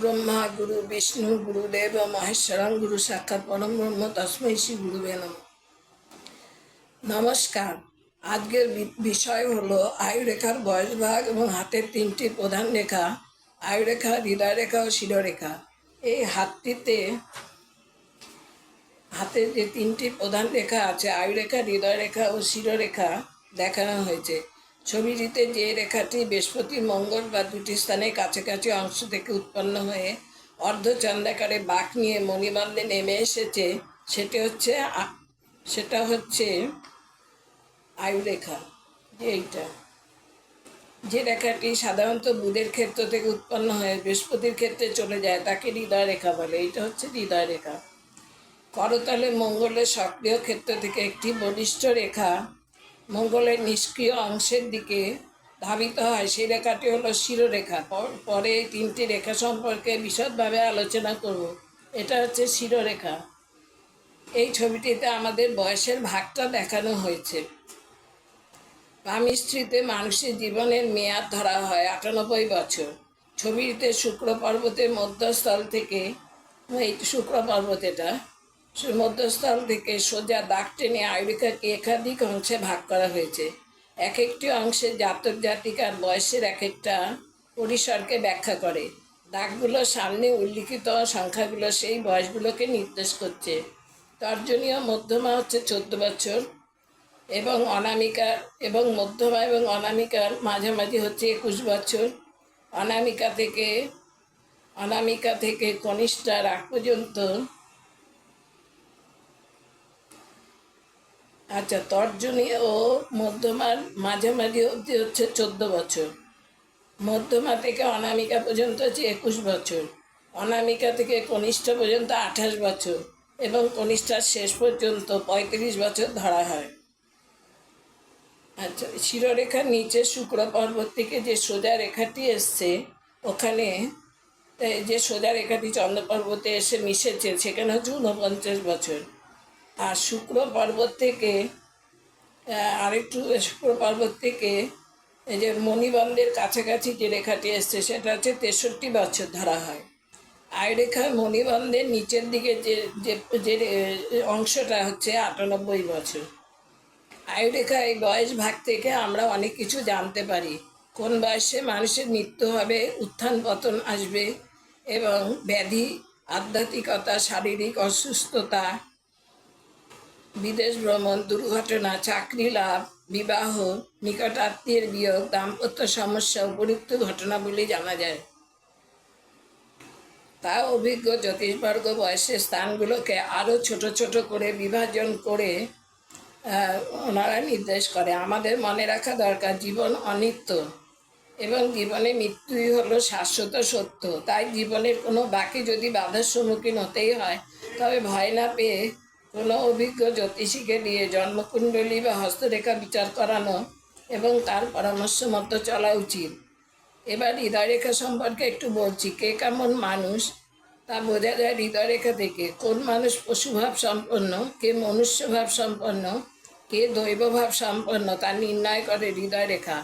ब्रह्मा गुरु विष्णु गुरुदेव महेश्वरं गुरु साक्षात् परम ब्रह्म तस्मै श्री गुरुवे नमः। नमस्कार। आजकेर विषय हलो आयुरेखार बयस भाग और हाथेर तीनटी प्रधान रेखा आयुरेखा, हृदय रेखा और शिरोरेखा। এই হাতটিতে হাতের যে তিনটি প্রধান রেখা আছে আয়ুরেখা, হৃদয় রেখা ও শিরোরেখা দেখানো হয়েছে। ছবিটিতে যে রেখাটি বৃহস্পতি, মঙ্গল বা দুটি স্থানে কাছাকাছি অংশ থেকে উৎপন্ন হয়ে অর্ধচন্দ্রাকারে বাঁক নিয়ে মণিবন্ধে নেমে এসেছে সেটা হচ্ছে আয়ুরেখা। এইটা যে রেখাটি সাধারণত বুধের ক্ষেত্র থেকে উৎপন্ন হয়ে বৃহস্পতির ক্ষেত্রে চলে যায় তাকে হৃদয় রেখা বলে। এইটা হচ্ছে হৃদয় রেখা। করতলে মঙ্গলের সক্রিয় ক্ষেত্র থেকে একটি বলিষ্ঠ রেখা মঙ্গলের নিষ্ক্রিয় অংশের দিকে ধাবিত হয়, সেই রেখাটি হলো শিরোরেখা। পরে এই তিনটি রেখা সম্পর্কে বিশদভাবে আলোচনা করব। এটা হচ্ছে শিরোরেখা। এই ছবিটিতে আমাদের বয়সের ভাগটা দেখানো হয়েছে। স্বামী স্ত্রীতে মানুষের জীবনের মেয়াদ ধরা হয় 98 বছর। ছবিটিতে শুক্র পর্বতের মধ্যস্থল থেকে শুক্র পর্বত এটা মধ্যস্থল থেকে সোজা দাগ টেনে আয়ুরেখাকে একাধিক অংশে ভাগ করা হয়েছে। এক একটি অংশে জাতক জাতিকার বয়সের এক একটা পরিসরকে ব্যাখ্যা করে। দাগগুলো সামনে উল্লিখিত সংখ্যাগুলো সেই বয়সগুলোকে নির্দেশ করছে। তর্জনীয় মধ্যমা হচ্ছে 14 বছর এবং অনামিকা এবং মধ্যমা এবং অনামিকার মাঝামাঝি হচ্ছে 21 বছর। অনামিকা থেকে কনিষ্ঠার আগ পর্যন্ত তর্জনী ও মধ্যমার মাঝামাঝি অবধি হচ্ছে 14 বছর। মধ্যমা থেকে অনামিকা পর্যন্ত হচ্ছে 21 বছর। অনামিকা থেকে কনিষ্ঠা পর্যন্ত 28 বছর এবং কনিষ্ঠার শেষ পর্যন্ত 35 বছর ধরা হয়। শিরোরেখার নিচে শুক্র পর্বত থেকে যে সোজা রেখাটি এসছে, ওখানে যে সোজা রেখাটি চন্দ্র পর্বতে এসে মিশেছে সেখানে হচ্ছে 49 বছর। আর শুক্র পর্বত থেকে এই যে মণিবন্ধের কাছাকাছি যে রেখাটি এসছে সেটা হচ্ছে 63 বছর ধরা হয়। আয়ুরেখার মণিবন্ধের নিচের দিকে যে অংশটা হচ্ছে 98 বছর। আয়ুরেখা এই বয়স ভাগ থেকে আমরা অনেক কিছু জানতে পারি। কোন বয়সে মানুষের মৃত্যু হবে, উত্থান পতন আসবে এবং ব্যাধি, আধ্যাত্মিকতা, শারীরিক অসুস্থতা, বিদেশ ভ্রমণ, দুর্ঘটনা, চাকরি লাভ, বিবাহ, নিকট আত্মীয়ের বিয়োগ, দাম্পত্য সমস্যা, উপযুক্ত ঘটনাগুলি জানা যায়। তা অভিজ্ঞ জ্যোতিষবর্গ বয়সের স্থানগুলোকে আরও ছোট ছোট করে বিভাজন করে ওনারা নির্দেশ করে। আমাদের মনে রাখা দরকার জীবন অনিত্য এবং জীবনে মৃত্যুই হলো শাশ্বত সত্য। তাই জীবনের কোনো বাকি যদি বাধার সম্মুখীন হতেই হয় তবে ভয় না পেয়ে কোনো অভিজ্ঞ জ্যোতিষীকে দিয়ে জন্মকুণ্ডলী বা হস্তরেখা বিচার করানো এবং তার পরামর্শ মতো চলা উচিত। এবার হৃদয়রেখা সম্পর্কে একটু বলছি। কে কেমন মানুষ তা বোঝা যায় হৃদয়রেখা থেকে। কোন মানুষ পশুভাব সম্পন্ন, কে মনুষ্যভাব সম্পন্ন, কে দৈবভাব সম্পন্ন তা নির্ণয় করে হৃদয়রেখা।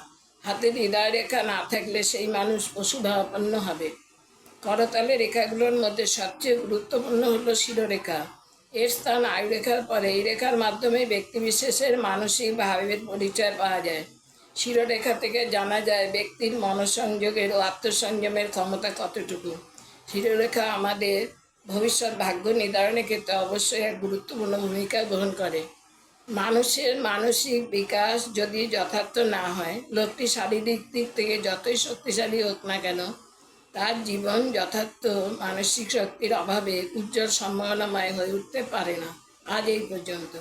হাতে হৃদয়রেখা না থাকলে সেই মানুষ পশুভাবাপন্ন হবে। করতলে রেখাগুলোর মধ্যে সবচেয়ে গুরুত্বপূর্ণ হলো শিরোরেখা। এর স্থান আয়ুরেখার পরে। এই রেখার মাধ্যমে ব্যক্তিবিশেষের মানসিক ভাবের পরিচয় পাওয়া যায়। শিরোরেখা থেকে জানা যায় ব্যক্তির মনঃসংযোগের ও আত্মসংযমের ক্ষমতা কতটুকু। শিরোরেখা আমাদের ভবিষ্যৎ ভাগ্য নির্ধারণের ক্ষেত্রে অবশ্যই এক গুরুত্বপূর্ণ ভূমিকা গ্রহণ করে। মানুষের মানসিক বিকাশ যদি যথার্থ না হয়, লোকটি শারীরিক দিক থেকে যতই শক্তিশালী হোক না কেন, তার জীবন যথার্থ মানসিক শক্তির অভাবে উজ্জ্বল সম্ভাবনাময় হয়ে উঠতে পারে না। আজ এই পর্যন্ত।